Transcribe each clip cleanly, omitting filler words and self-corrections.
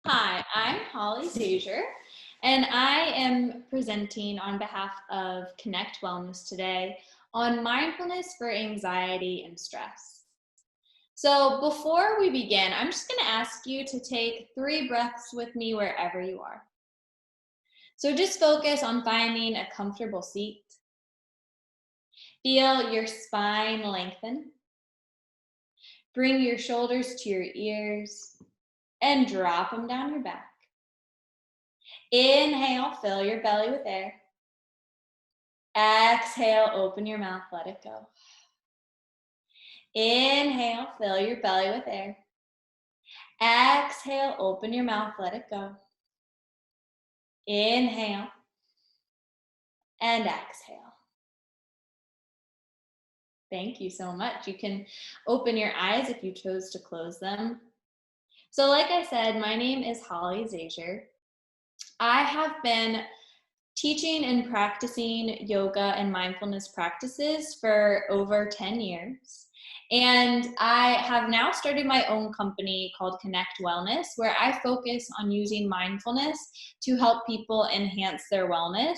Hi, I'm Holly Zazier, and I am presenting on behalf of Connect Wellness today on mindfulness for anxiety and stress. So, before we begin, I'm just going to ask you to take 3 breaths with me wherever you are. So, just focus on finding a comfortable seat. Feel your spine lengthen. Bring your shoulders to your ears and drop them down your back. Inhale, fill your belly with air. Exhale, open your mouth, let it go. Inhale, fill your belly with air. Exhale, open your mouth, let it go. Inhale and exhale. Thank you so much. You can open your eyes if you chose to close them. So, like I said, my name is Holly Zazier. I have been teaching and practicing yoga and mindfulness practices for over 10 years. And I have now started my own company called Connect Wellness, where I focus on using mindfulness to help people enhance their wellness,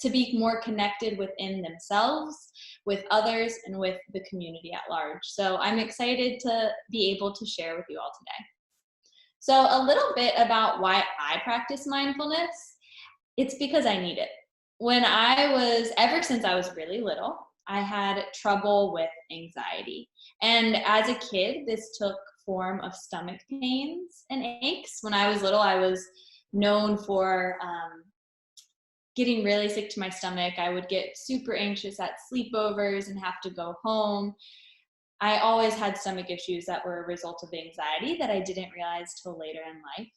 to be more connected within themselves, with others, and with the community at large. So I'm excited to be able to share with you all today. So, a little bit about why I practice mindfulness. It's because I need it. Ever since I was really little, I had trouble with anxiety. And as a kid, this took form of stomach pains and aches. When I was little, I was known for getting really sick to my stomach. I would get super anxious at sleepovers and have to go home. I always had stomach issues that were a result of anxiety that I didn't realize till later in life.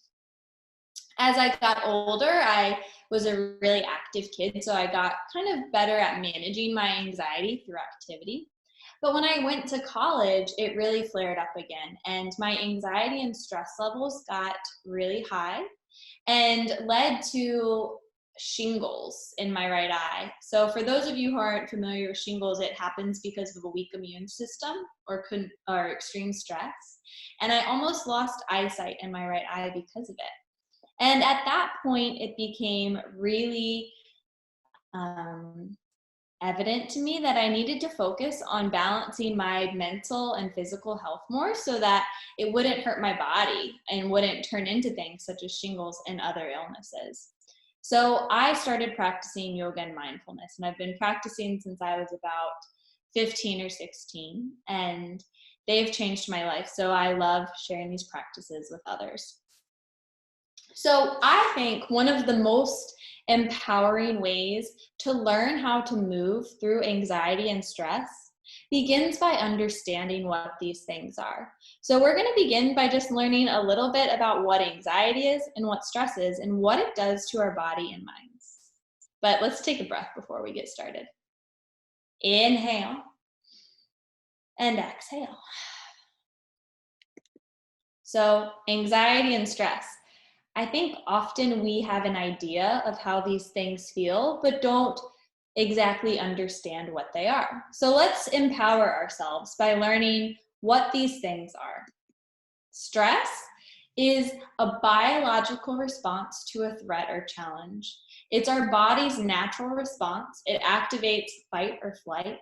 As I got older, I was a really active kid, so I got kind of better at managing my anxiety through activity. But when I went to college, it really flared up again, and my anxiety and stress levels got really high and led to shingles in my right eye. So for those of you who aren't familiar with shingles, it happens because of a weak immune system or extreme stress. And I almost lost eyesight in my right eye because of it. And at that point, it became really evident to me that I needed to focus on balancing my mental and physical health more so that it wouldn't hurt my body and wouldn't turn into things such as shingles and other illnesses. So I started practicing yoga and mindfulness, and I've been practicing since I was about 15 or 16, and they've changed my life. So I love sharing these practices with others. So I think one of the most empowering ways to learn how to move through anxiety and stress begins by understanding what these things are. So we're going to begin by just learning a little bit about what anxiety is and what stress is and what it does to our body and minds. But let's take a breath before we get started. Inhale and exhale. So anxiety and stress. I think often we have an idea of how these things feel, but don't exactly understand what they are. So let's empower ourselves by learning what these things are. Stress is a biological response to a threat or challenge. It's our body's natural response. It activates fight or flight.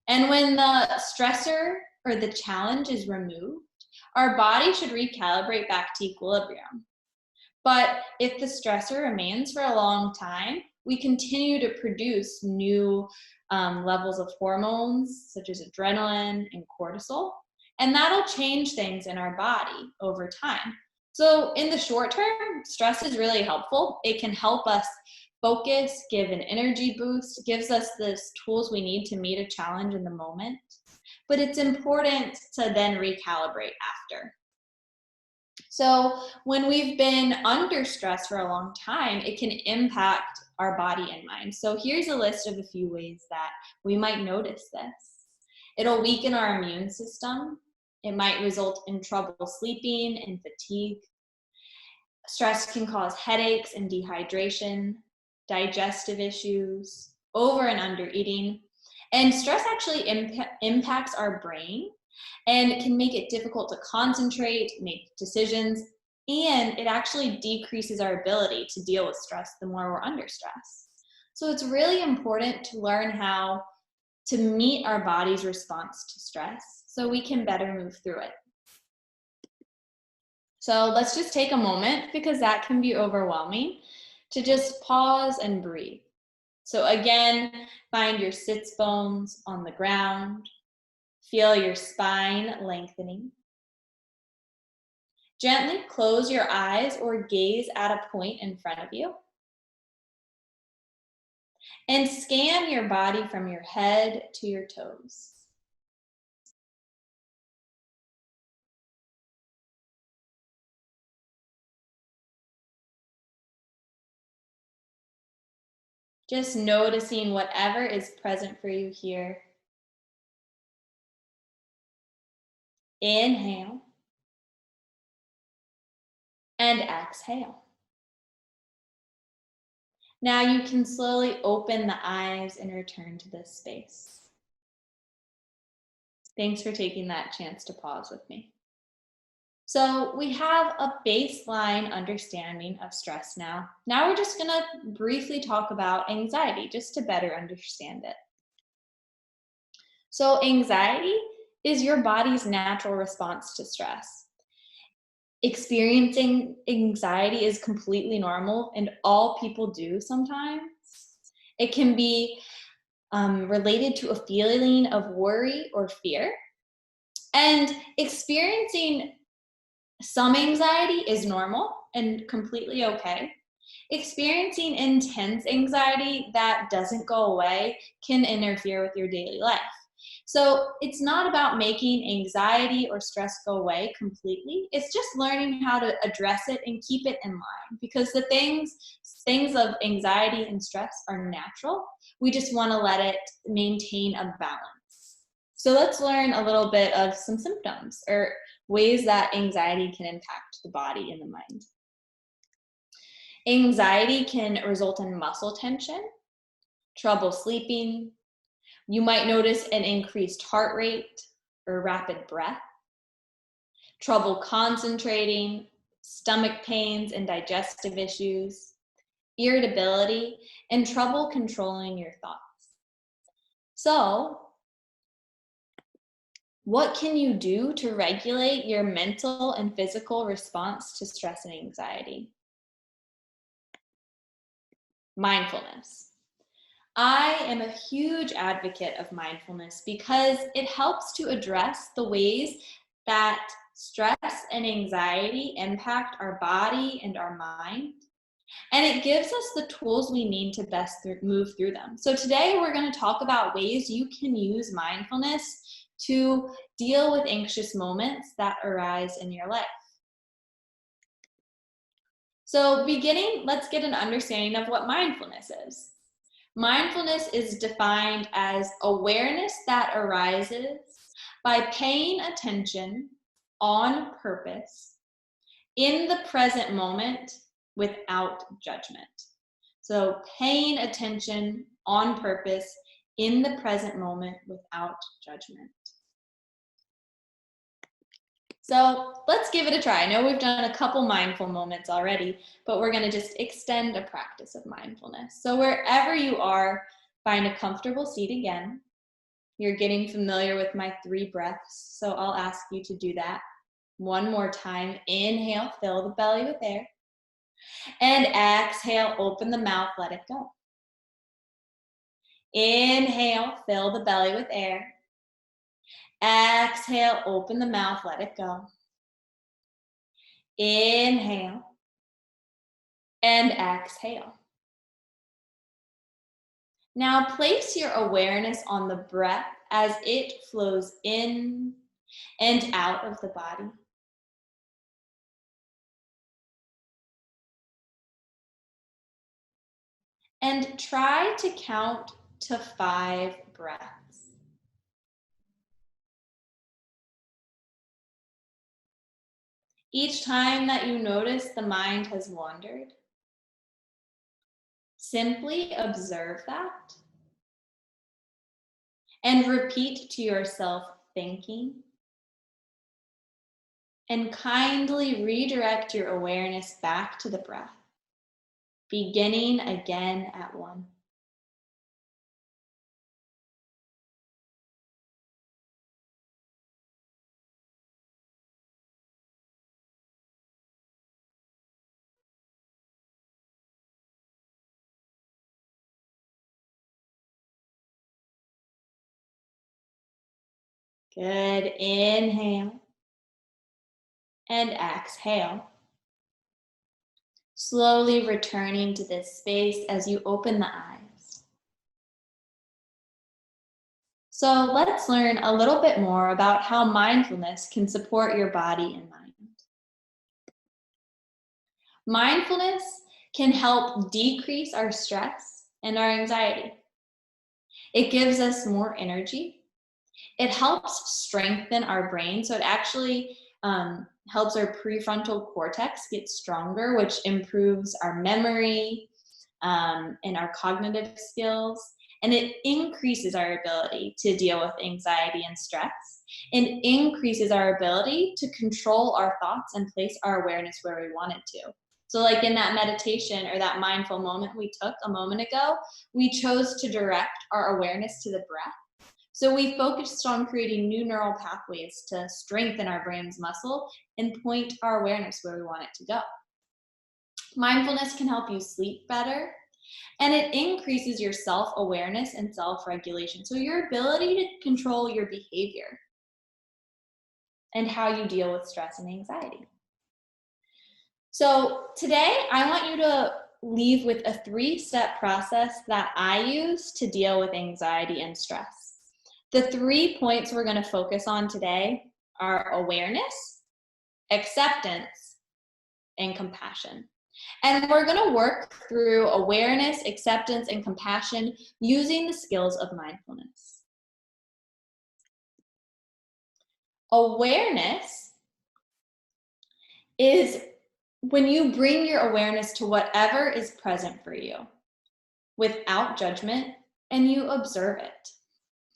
And when the stressor or the challenge is removed, our body should recalibrate back to equilibrium. But if the stressor remains for a long time, we continue to produce new levels of hormones such as adrenaline and cortisol, and that'll change things in our body over time. So in the short term, stress is really helpful. It can help us focus, give an energy boost, gives us the tools we need to meet a challenge in the moment. But it's important to then recalibrate after. So when we've been under stress for a long time, it can impact our body and mind. So here's a list of a few ways that we might notice this. It'll weaken our immune system. It might result in trouble sleeping and fatigue. Stress can cause headaches and dehydration, digestive issues, over and under eating. And stress actually impacts our brain and can make it difficult to concentrate, make decisions, And it actually decreases our ability to deal with stress the more we're under stress. So it's really important to learn how to meet our body's response to stress so we can better move through it. So let's just take a moment, because that can be overwhelming, to just pause and breathe. So again, find your sits bones on the ground. Feel your spine lengthening. Gently close your eyes or gaze at a point in front of you. And scan your body from your head to your toes. Just noticing whatever is present for you here. Inhale and exhale. Now you can slowly open the eyes and return to this space. Thanks for taking that chance to pause with me. So we have a baseline understanding of stress now. Now we're just gonna briefly talk about anxiety just to better understand it. So anxiety is your body's natural response to stress. Experiencing anxiety is completely normal and all people do sometimes. It can be related to a feeling of worry or fear. And experiencing some anxiety is normal and completely okay. Experiencing intense anxiety that doesn't go away can interfere with your daily life. So it's not about making anxiety or stress go away completely. It's just learning how to address it and keep it in line, because the things of anxiety and stress are natural. We just want to let it maintain a balance. So let's learn a little bit of some symptoms or ways that anxiety can impact the body and the mind. Anxiety can result in muscle tension, trouble sleeping. You might notice an increased heart rate or rapid breath, trouble concentrating, stomach pains and digestive issues, irritability, and trouble controlling your thoughts. So, what can you do to regulate your mental and physical response to stress and anxiety? Mindfulness. I am a huge advocate of mindfulness because it helps to address the ways that stress and anxiety impact our body and our mind. And it gives us the tools we need to best move through them. So today we're going to talk about ways you can use mindfulness to deal with anxious moments that arise in your life. So beginning, let's get an understanding of what mindfulness is. Mindfulness is defined as awareness that arises by paying attention on purpose in the present moment without judgment. So paying attention on purpose in the present moment without judgment. So let's give it a try. I know we've done a couple mindful moments already, but we're going to just extend a practice of mindfulness. So wherever you are, find a comfortable seat again. You're getting familiar with my 3 breaths, so I'll ask you to do that one more time. Inhale, fill the belly with air. And exhale, open the mouth, let it go. Inhale, fill the belly with air. Exhale, open the mouth, let it go. Inhale and exhale. Now place your awareness on the breath as it flows in and out of the body. And try to count to 5 breaths. Each time that you notice the mind has wandered, simply observe that and repeat to yourself, thinking, And kindly redirect your awareness back to the breath, beginning again at 1. Good. Inhale and exhale. Slowly returning to this space as you open the eyes. So let's learn a little bit more about how mindfulness can support your body and mind. Mindfulness can help decrease our stress and our anxiety. It gives us more energy. It helps strengthen our brain. So it actually helps our prefrontal cortex get stronger, which improves our memory and our cognitive skills. And it increases our ability to deal with anxiety and stress, and increases our ability to control our thoughts and place our awareness where we want it to. So, like in that meditation or that mindful moment we took a moment ago, we chose to direct our awareness to the breath. So we focused on creating new neural pathways to strengthen our brain's muscle and point our awareness where we want it to go. Mindfulness can help you sleep better, and it increases your self-awareness and self-regulation. So your ability to control your behavior and how you deal with stress and anxiety. So today I want you to leave with a 3-step process that I use to deal with anxiety and stress. The 3 points we're going to focus on today are awareness, acceptance, and compassion. And we're going to work through awareness, acceptance, and compassion using the skills of mindfulness. Awareness is when you bring your awareness to whatever is present for you without judgment and you observe it.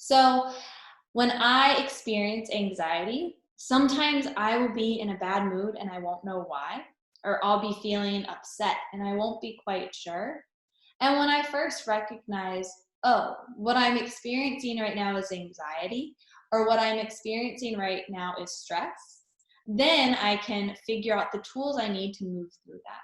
So when I experience anxiety, sometimes I will be in a bad mood and I won't know why, or I'll be feeling upset and I won't be quite sure. And when I first recognize, oh, what I'm experiencing right now is anxiety, or what I'm experiencing right now is stress, then I can figure out the tools I need to move through that.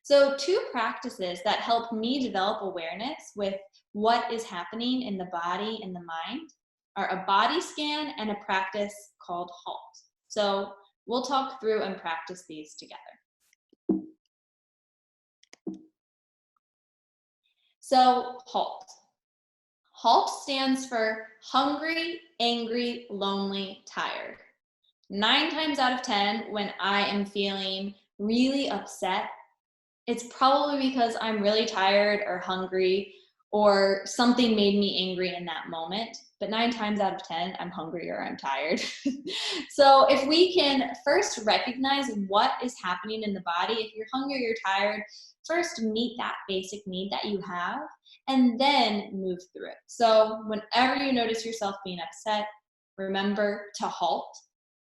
So 2 practices that help me develop awareness with what is happening in the body and the mind are a body scan and a practice called HALT. So we'll talk through and practice these together. So HALT. HALT stands for hungry, angry, lonely, tired. 9 times out of 10, when I am feeling really upset, it's probably because I'm really tired or hungry or something made me angry in that moment. But 9 times out of 10, I'm hungry or I'm tired. So if we can first recognize what is happening in the body, if you're hungry, you're tired, first meet that basic need that you have and then move through it. So whenever you notice yourself being upset, remember to halt,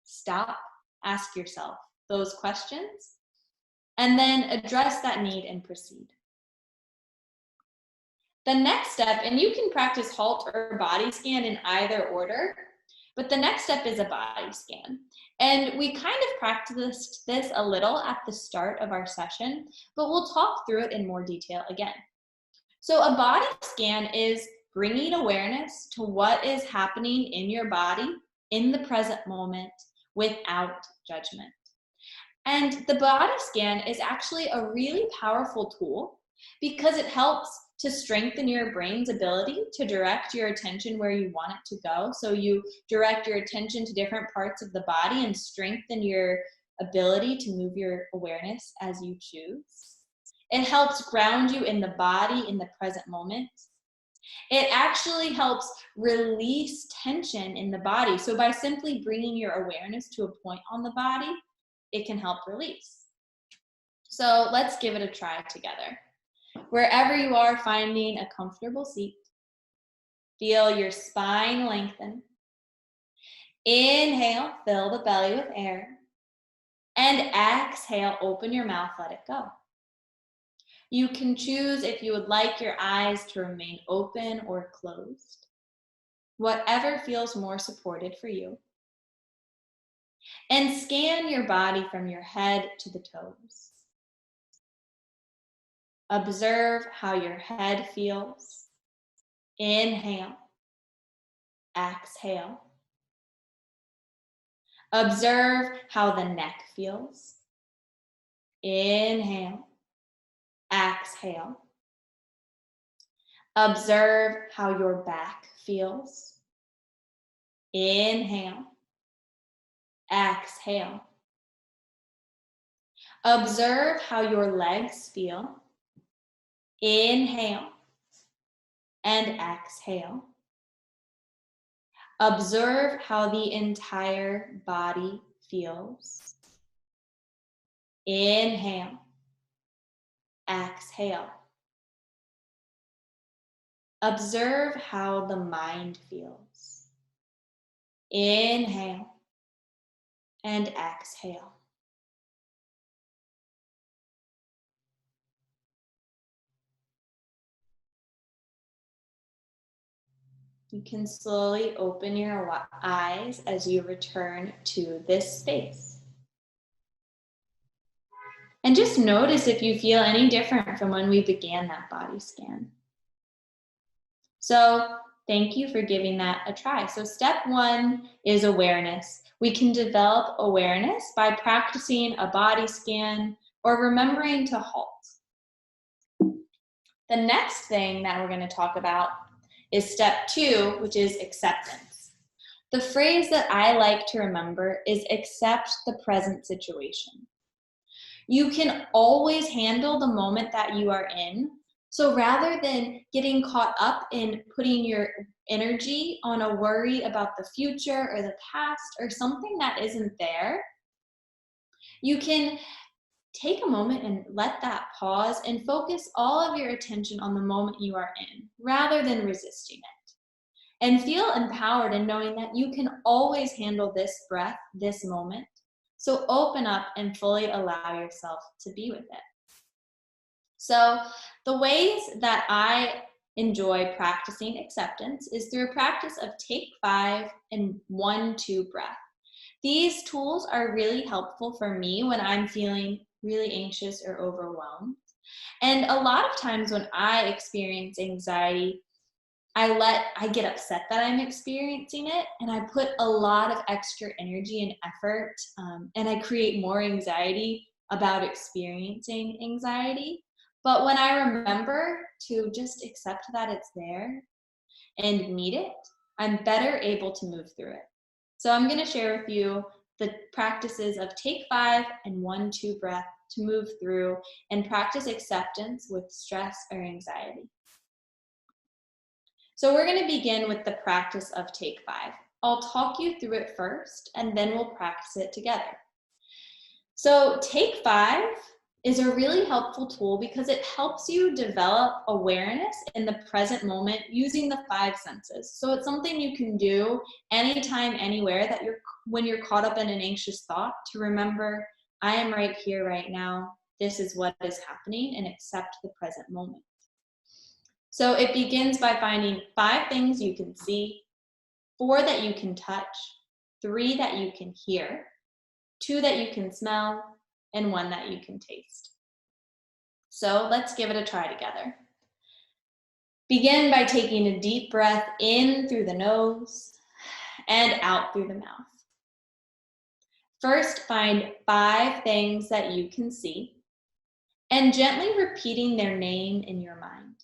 stop, ask yourself those questions, and then address that need and proceed. The next step, and you can practice HALT or body scan in either order, but the next step is a body scan. And we kind of practiced this a little at the start of our session, but we'll talk through it in more detail again. So a body scan is bringing awareness to what is happening in your body in the present moment without judgment. And the body scan is actually a really powerful tool because it helps to strengthen your brain's ability to direct your attention where you want it to go. So you direct your attention to different parts of the body and strengthen your ability to move your awareness as you choose. It helps ground you in the body in the present moment. It actually helps release tension in the body. So by simply bringing your awareness to a point on the body, it can help release. So let's give it a try together. Wherever you are, finding a comfortable seat, feel your spine lengthen. Inhale, fill the belly with air. And exhale, open your mouth, let it go. You can choose if you would like your eyes to remain open or closed, whatever feels more supported for you. And scan your body from your head to the toes. Observe how your head feels. Inhale, exhale. Observe how the neck feels. Inhale, exhale. Observe how your back feels. Inhale, exhale. Observe how your legs feel. Inhale and exhale. Observe how the entire body feels. Inhale, exhale. Observe how the mind feels. Inhale and exhale. You can slowly open your eyes as you return to this space. And just notice if you feel any different from when we began that body scan. So thank you for giving that a try. So step one is awareness. We can develop awareness by practicing a body scan or remembering to halt. The next thing that we're going to talk about is step two, which is acceptance. The phrase that I like to remember is accept the present situation. You can always handle the moment that you are in. So rather than getting caught up in putting your energy on a worry about the future or the past or something that isn't there, you can take a moment and let that pause and focus all of your attention on the moment you are in rather than resisting it. And feel empowered in knowing that you can always handle this breath, this moment. So open up and fully allow yourself to be with it. So the ways that I enjoy practicing acceptance is through a practice of take 5 and 1-2 breath. These tools are really helpful for me when I'm feeling really anxious or overwhelmed. And a lot of times when I experience anxiety, I get upset that I'm experiencing it, and I put a lot of extra energy and effort, and I create more anxiety about experiencing anxiety. But when I remember to just accept that it's there and meet it, I'm better able to move through it. So I'm going to share with you the practices of take 5 and 1-2 breath to move through and practice acceptance with stress or anxiety. So we're going to begin with the practice of take 5. I'll talk you through it first, and then we'll practice it together. So take 5 is a really helpful tool because it helps you develop awareness in the present moment using the 5 senses. So it's something you can do anytime, anywhere that when you're caught up in an anxious thought, to remember, I am right here, right now. This is what is happening, and accept the present moment. So it begins by finding 5 things you can see, 4 that you can touch, 3 that you can hear, 2 that you can smell, and 1 that you can taste. So let's give it a try together. Begin by taking a deep breath in through the nose and out through the mouth. First, find 5 things that you can see and gently repeating their name in your mind.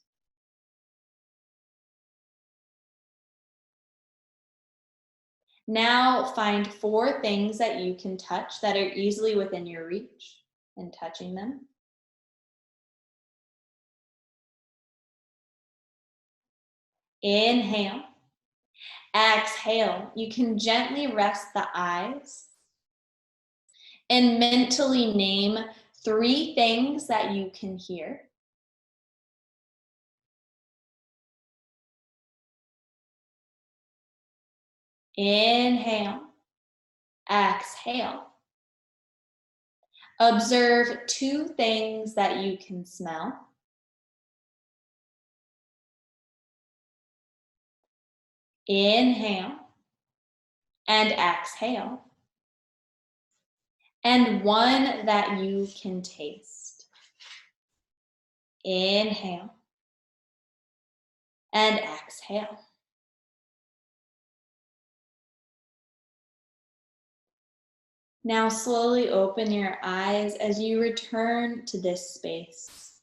Now find 4 things that you can touch that are easily within your reach and touching them. Inhale. Exhale. You can gently rest the eyes and mentally name 3 things that you can hear. Inhale. Exhale. Observe two things that you can smell. Inhale and exhale. And one that you can taste. Inhale and exhale. Now slowly open your eyes as you return to this space.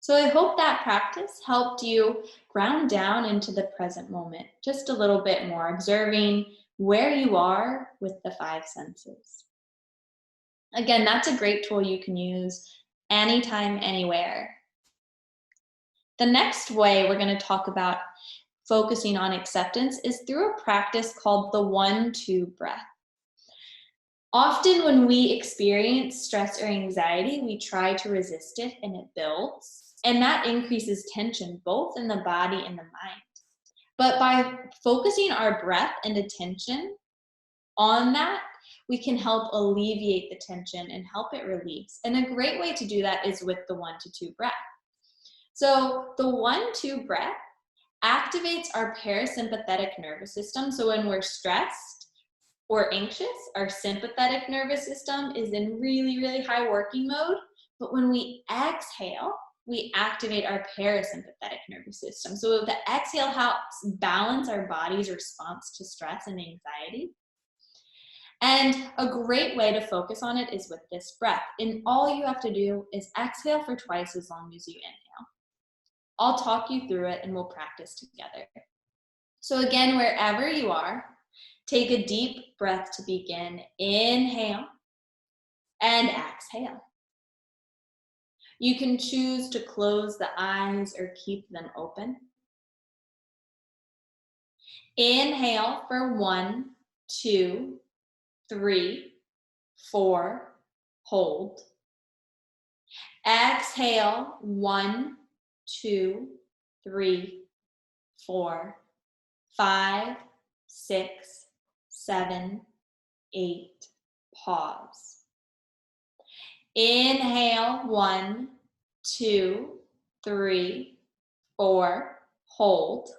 So I hope that practice helped you ground down into the present moment just a little bit more, observing where you are with the five senses. Again, that's a great tool you can use anytime, anywhere. The next way we're going to talk about focusing on acceptance is through a practice called the 1-2 breath. Often when we experience stress or anxiety, we try to resist it and it builds, and that increases tension both in the body and the mind. But by focusing our breath and attention on that, we can help alleviate the tension and help it release. And a great way to do that is with the 1-2 breath. So the 1-2 breath activates our parasympathetic nervous system. So when we're stressed or anxious, our sympathetic nervous system is in really, really high working mode. But when we exhale, we activate our parasympathetic nervous system. So the exhale helps balance our body's response to stress and anxiety. And a great way to focus on it is with this breath. And all you have to do is exhale for twice as long as you inhale. I'll talk you through it and we'll practice together. So again, wherever you are, take a deep breath to begin. Inhale and exhale. You can choose to close the eyes or keep them open. Inhale for 1, 2, 3, 4, hold. Exhale, 1, 2, 3, 4, 5, 6, 7, 8, pause. Inhale, 1, 2, 3, 4, hold.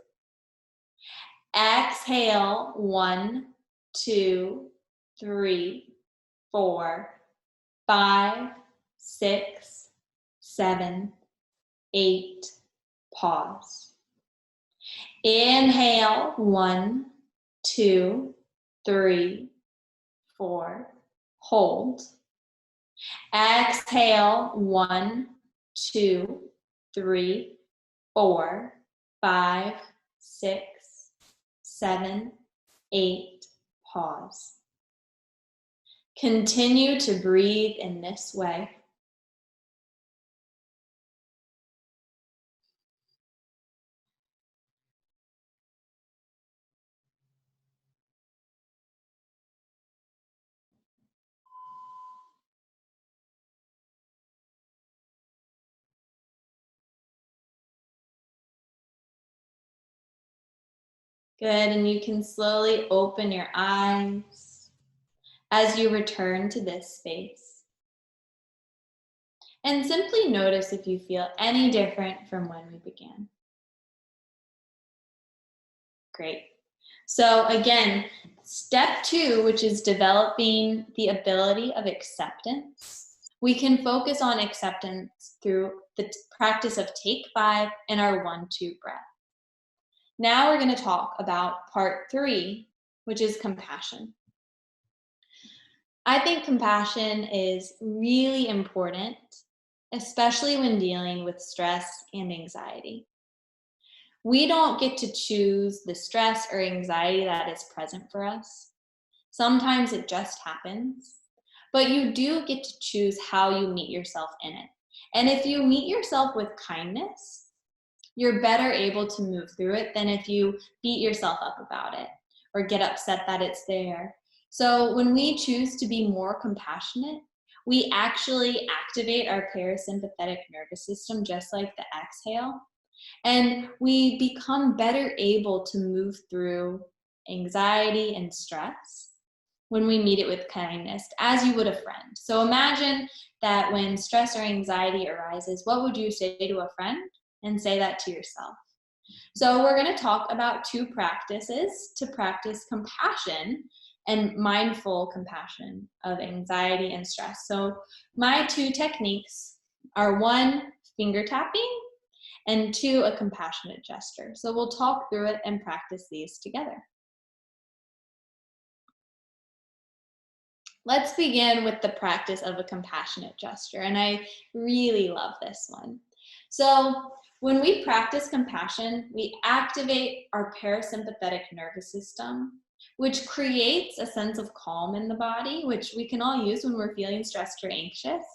Exhale, 1, 2, 3, 4, 5, 6, 7, 8, pause. Inhale, 1, 2, 3, 4, hold. Exhale, 1, 2, 3, 4, 5, 6, 7, 8, pause. Continue to breathe in this way. Good, and you can slowly open your eyes as you return to this space. And simply notice if you feel any different from when we began. Great. So again, step 2, which is developing the ability of acceptance. We can focus on acceptance through the practice of take 5 and our 1-2 breath. Now we're going to talk about part 3, which is compassion. I think compassion is really important, especially when dealing with stress and anxiety. We don't get to choose the stress or anxiety that is present for us. Sometimes it just happens, but you do get to choose how you meet yourself in it. And if you meet yourself with kindness, you're better able to move through it than if you beat yourself up about it or get upset that it's there. So when we choose to be more compassionate, we actually activate our parasympathetic nervous system just like the exhale. And we become better able to move through anxiety and stress. when we meet it with kindness, as you would a friend. So imagine that when stress or anxiety arises, what would you say to a friend? And say that to yourself. So we're going to talk about two practices to practice compassion and mindful compassion of anxiety and stress. So my two techniques are one, finger tapping, and two, a compassionate gesture. So we'll talk through it and practice these together. Let's begin with the practice of a compassionate gesture, and I really love this one. So when we practice compassion, we activate our parasympathetic nervous system, which creates a sense of calm in the body, which we can all use when we're feeling stressed or anxious.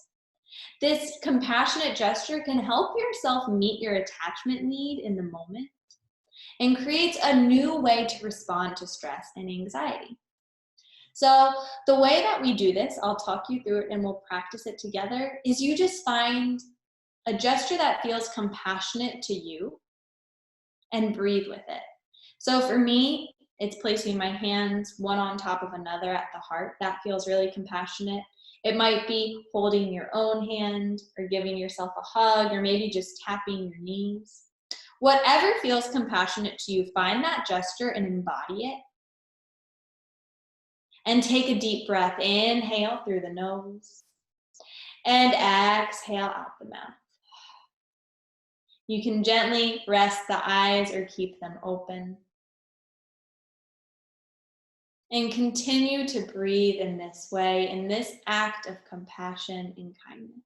This compassionate gesture can help yourself meet your attachment need in the moment and creates a new way to respond to stress and anxiety. So the way that we do this, I'll talk you through it and we'll practice it together, is you just find a gesture that feels compassionate to you and breathe with it. So for me, it's placing my hands one on top of another at the heart. That feels really compassionate. It might be holding your own hand or giving yourself a hug or maybe just tapping your knees. Whatever feels compassionate to you, find that gesture and embody it. And take a deep breath. Inhale through the nose and exhale out the mouth. You can gently rest the eyes or keep them open. And continue to breathe in this way, in this act of compassion and kindness.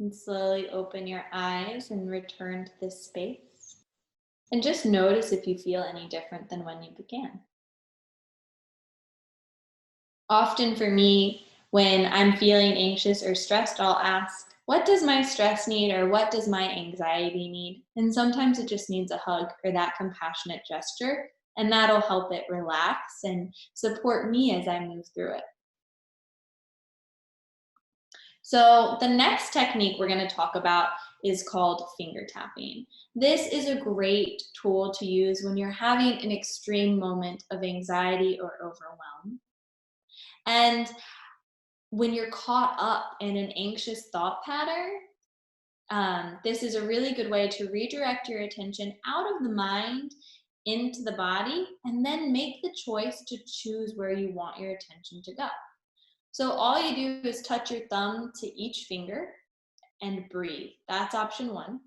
And slowly open your eyes and return to this space. And just notice if you feel any different than when you began. Often for me, when I'm feeling anxious or stressed, I'll ask, what does my stress need or what does my anxiety need? And sometimes it just needs a hug or that compassionate gesture, and that'll help it relax and support me as I move through it. So the next technique we're going to talk about is called finger tapping. This is a great tool to use when you're having an extreme moment of anxiety or overwhelm. And when you're caught up in an anxious thought pattern, this is a really good way to redirect your attention out of the mind into the body and then make the choice to choose where you want your attention to go. So all you do is touch your thumb to each finger and breathe. That's option one.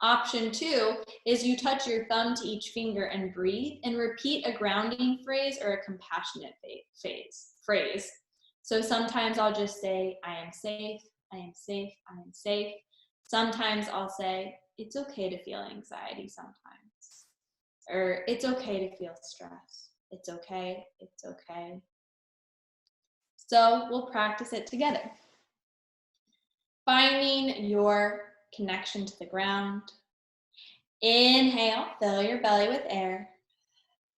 Option two is you touch your thumb to each finger and breathe and repeat a grounding phrase or a compassionate phrase. So sometimes I'll just say, I am safe, I am safe, I am safe. Sometimes I'll say, it's okay to feel anxiety sometimes. Or it's okay to feel stress. It's okay, it's okay. So we'll practice it together. Finding your connection to the ground. Inhale, fill your belly with air.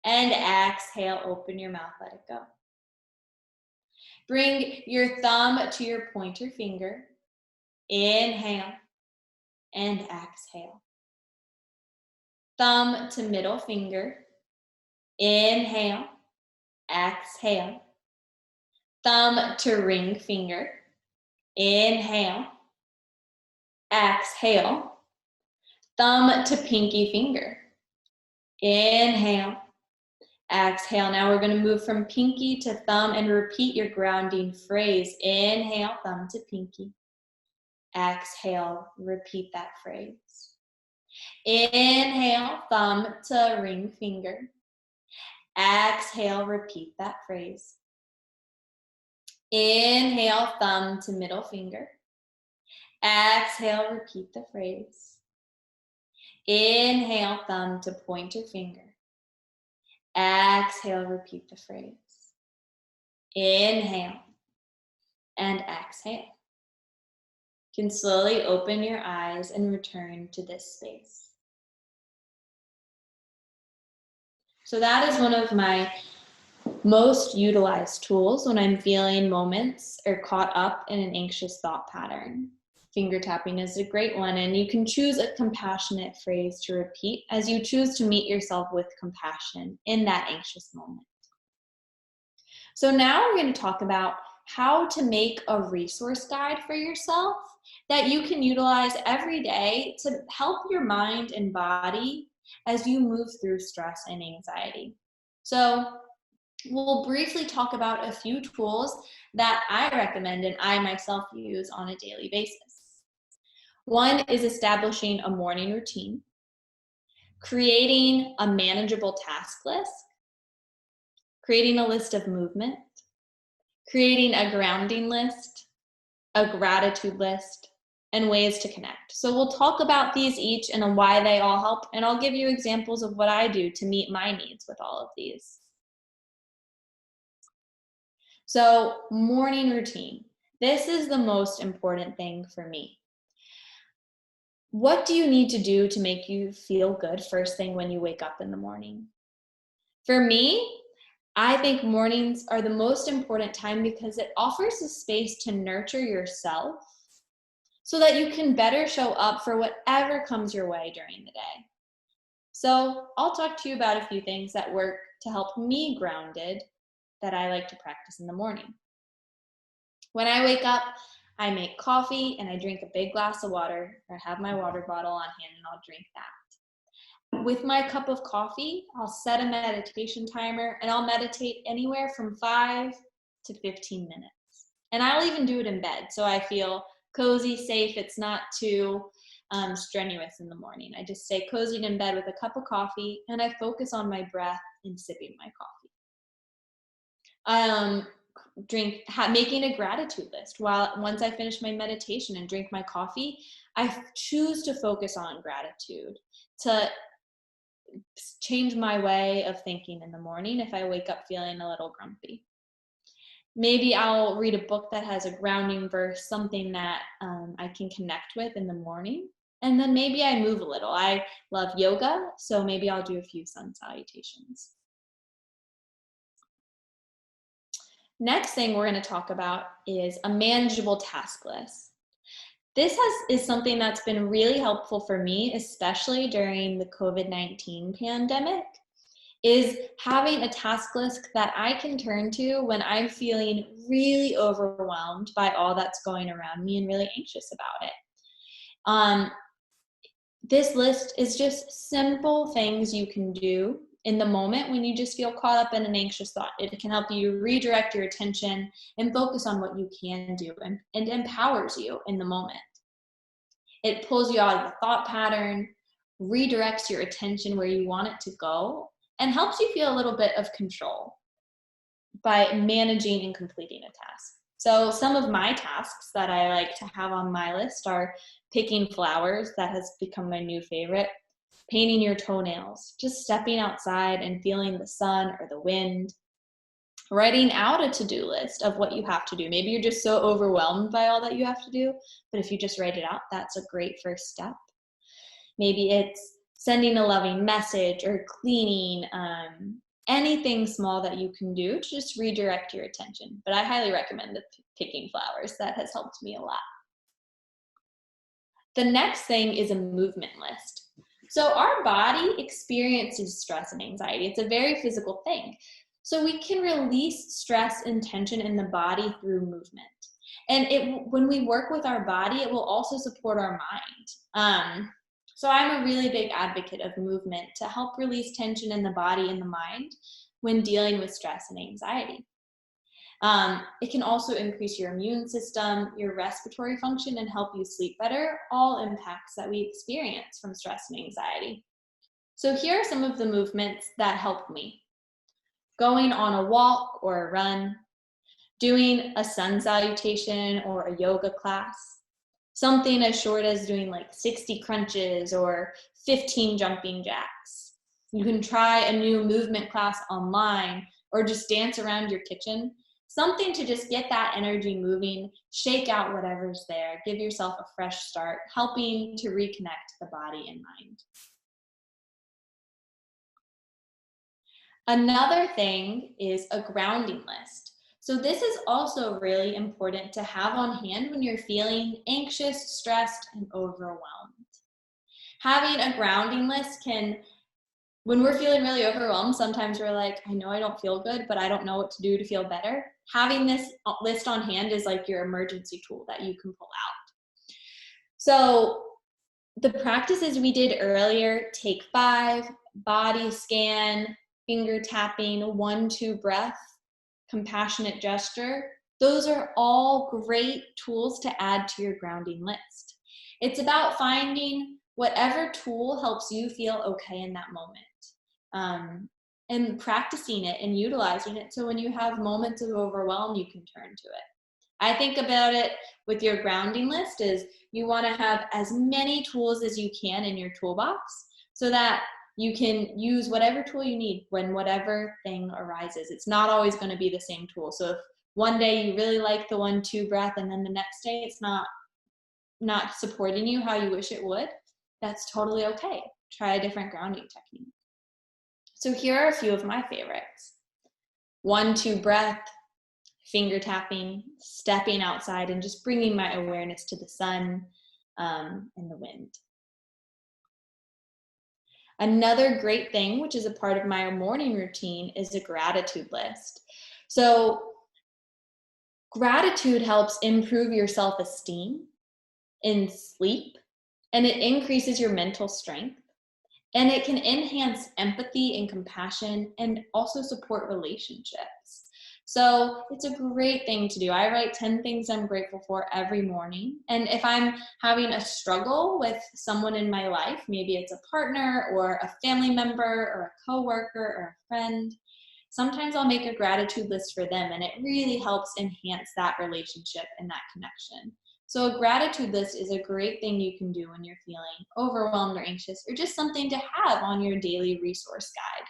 And exhale, open your mouth, let it go. Bring your thumb to your pointer finger. Inhale and exhale. Thumb to middle finger. Inhale, exhale. Thumb to ring finger. Inhale, exhale. Thumb to pinky finger. Inhale, exhale. Now we're going to move from pinky to thumb and repeat your grounding phrase. Inhale, thumb to pinky. Exhale, repeat that phrase. Inhale, thumb to ring finger. Exhale, repeat that phrase. Inhale, thumb to middle finger. Exhale, repeat the phrase. Inhale, thumb to pointer finger. Exhale, repeat the phrase. Inhale and exhale. You can slowly open your eyes and return to this space. So that is one of my most utilized tools when I'm feeling moments or caught up in an anxious thought pattern. Finger tapping is a great one, and you can choose a compassionate phrase to repeat as you choose to meet yourself with compassion in that anxious moment. So now we're going to talk about how to make a resource guide for yourself that you can utilize every day to help your mind and body as you move through stress and anxiety. So we'll briefly talk about a few tools that I recommend and I myself use on a daily basis. One is establishing a morning routine, creating a manageable task list, creating a list of movement, creating a grounding list, a gratitude list, and ways to connect. So we'll talk about these each and why they all help, and I'll give you examples of what I do to meet my needs with all of these. So morning routine. This is the most important thing for me. What do you need to do to make you feel good first thing when you wake up in the morning? For me, I think mornings are the most important time because it offers a space to nurture yourself so that you can better show up for whatever comes your way during the day. So I'll talk to you about a few things that work to help me grounded that I like to practice in the morning. When I wake up, I make coffee and I drink a big glass of water, or have my water bottle on hand and I'll drink that. With my cup of coffee, I'll set a meditation timer and I'll meditate anywhere from 5 to 15 minutes. And I'll even do it in bed so I feel cozy, safe. It's not too strenuous in the morning. I just stay cozied in bed with a cup of coffee and I focus on my breath and sipping my coffee. Making a gratitude list. Once I finish my meditation and drink my coffee, I choose to focus on gratitude to change my way of thinking in the morning if I wake up feeling a little grumpy. Maybe I'll read a book that has a grounding verse, something that I can connect with in the morning. And then maybe I move a little. I love yoga, so maybe I'll do a few sun salutations. Next thing we're going to talk about is a manageable task list. This is something that's been really helpful for me, especially during the COVID-19 pandemic, is having a task list that I can turn to when I'm feeling really overwhelmed by all that's going around me and really anxious about it. This list is just simple things you can do in the moment when you just feel caught up in an anxious thought. It can help you redirect your attention and focus on what you can do and empowers you in the moment. It pulls you out of the thought pattern, redirects your attention where you want it to go, and helps you feel a little bit of control by managing and completing a task. So some of my tasks that I like to have on my list are picking flowers. That has become my new favorite. Painting your toenails, just stepping outside and feeling the sun or the wind. Writing out a to-do list of what you have to do. Maybe you're just so overwhelmed by all that you have to do, but if you just write it out, that's a great first step. Maybe it's sending a loving message or cleaning, anything small that you can do to just redirect your attention. But I highly recommend the picking flowers. That has helped me a lot. The next thing is a movement list. So our body experiences stress and anxiety. It's a very physical thing. So we can release stress and tension in the body through movement. And when we work with our body, it will also support our mind. So I'm a really big advocate of movement to help release tension in the body and the mind when dealing with stress and anxiety. It can also increase your immune system, your respiratory function, and help you sleep better, all impacts that we experience from stress and anxiety. So here are some of the movements that help me. Going on a walk or a run, doing a sun salutation or a yoga class, something as short as doing like 60 crunches or 15 jumping jacks. You can try a new movement class online or just dance around your kitchen. Something to just get that energy moving, shake out whatever's there, give yourself a fresh start, helping to reconnect the body and mind. Another thing is a grounding list. So this is also really important to have on hand when you're feeling anxious, stressed, and overwhelmed. Having a grounding list can, when we're feeling really overwhelmed, sometimes we're like, I know I don't feel good, but I don't know what to do to feel better. Having this list on hand is like your emergency tool that you can pull out. So the practices we did earlier, take 5, body scan, finger tapping, 1-2 breath, compassionate gesture, those are all great tools to add to your grounding list. It's about finding whatever tool helps you feel okay in that moment, and practicing it and utilizing it so when you have moments of overwhelm, you can turn to it. I think about it with your grounding list is you want to have as many tools as you can in your toolbox so that you can use whatever tool you need when whatever thing arises. It's not always going to be the same tool. So if one day you really like the 1-2 breath and then the next day it's not supporting you how you wish it would, that's totally okay. Try a different grounding technique. So here are a few of my favorites. 1-2 breath, finger tapping, stepping outside, and just bringing my awareness to the sun and the wind. Another great thing, which is a part of my morning routine, is a gratitude list. So gratitude helps improve your self-esteem in sleep, and it increases your mental strength, and it can enhance empathy and compassion and also support relationships. So it's a great thing to do. I write 10 things I'm grateful for every morning. And if I'm having a struggle with someone in my life, maybe it's a partner or a family member or a coworker or a friend, sometimes I'll make a gratitude list for them, and it really helps enhance that relationship and that connection. So a gratitude list is a great thing you can do when you're feeling overwhelmed or anxious, or just something to have on your daily resource guide.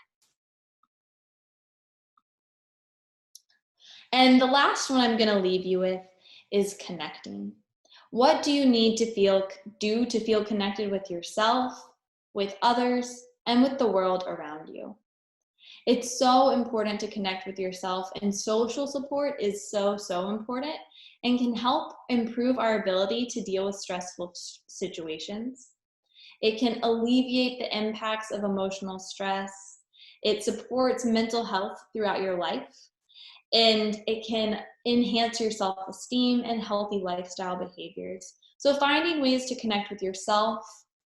And the last one I'm going to leave you with is connecting. What do you need to do to feel connected with yourself, with others, and with the world around you? It's so important to connect with yourself, and social support is so, so important and can help improve our ability to deal with stressful situations. It can alleviate the impacts of emotional stress. It supports mental health throughout your life, and it can enhance your self-esteem and healthy lifestyle behaviors. So finding ways to connect with yourself,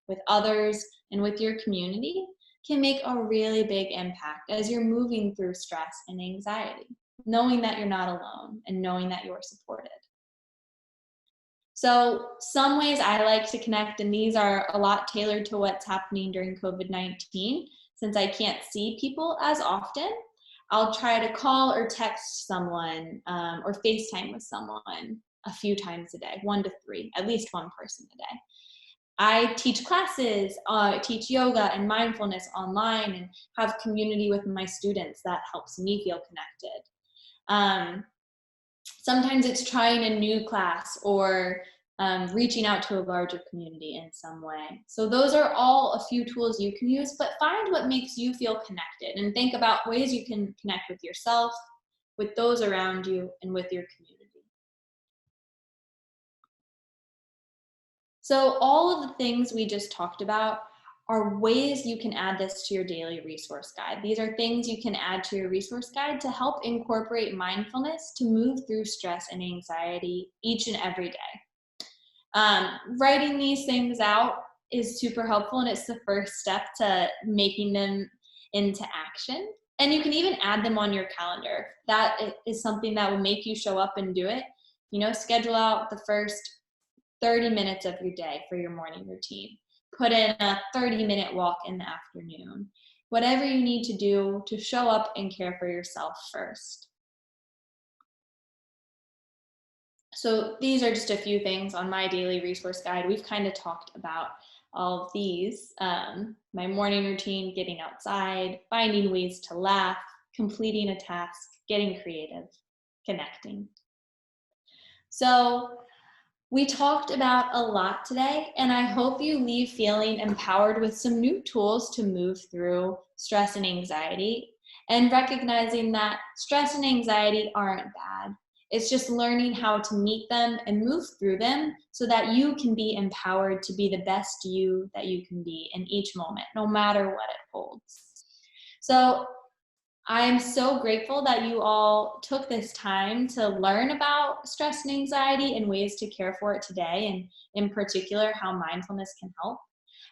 with others, and with your community can make a really big impact as you're moving through stress and anxiety, knowing that you're not alone and knowing that you're supported. So some ways I like to connect, and these are a lot tailored to what's happening during COVID-19. Since I can't see people as often, I'll try to call or text someone or FaceTime with someone a few times a day, 1 to 3, at least one person a day. I teach classes, teach yoga and mindfulness online, and have community with my students that helps me feel connected. Sometimes it's trying a new class or reaching out to a larger community in some way. So those are all a few tools you can use, but find what makes you feel connected and think about ways you can connect with yourself, with those around you, and with your community. So all of the things we just talked about are ways you can add this to your daily resource guide. These are things you can add to your resource guide to help incorporate mindfulness to move through stress and anxiety each and every day. Writing these things out is super helpful, and it's the first step to making them into action. And you can even add them on your calendar. That is something that will make you show up and do it. Schedule out the first 30 minutes of your day for your morning routine. Put in a 30-minute walk in the afternoon. Whatever you need to do to show up and care for yourself first. So these are just a few things on my daily resource guide. We've kind of talked about all of these. My morning routine, getting outside, finding ways to laugh, completing a task, getting creative, connecting. So we talked about a lot today, and I hope you leave feeling empowered with some new tools to move through stress and anxiety. and recognizing that stress and anxiety aren't bad. It's just learning how to meet them and move through them so that you can be empowered to be the best you that you can be in each moment, no matter what it holds. So I am so grateful that you all took this time to learn about stress and anxiety and ways to care for it today, and in particular, how mindfulness can help.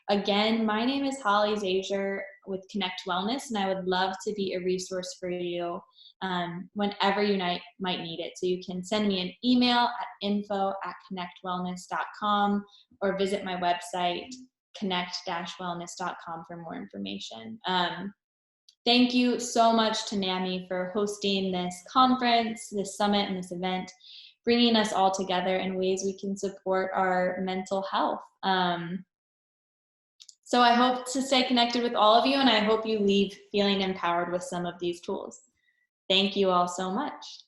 Again, my name is Holly Zazier with Connect Wellness, and I would love to be a resource for you whenever you might need it. So you can send me an email at info@connectwellness.com or visit my website, connect-wellness.com, for more information. Thank you so much to NAMI for hosting this conference, this summit, and this event, bringing us all together in ways we can support our mental health. So I hope to stay connected with all of you, and I hope you leave feeling empowered with some of these tools. Thank you all so much.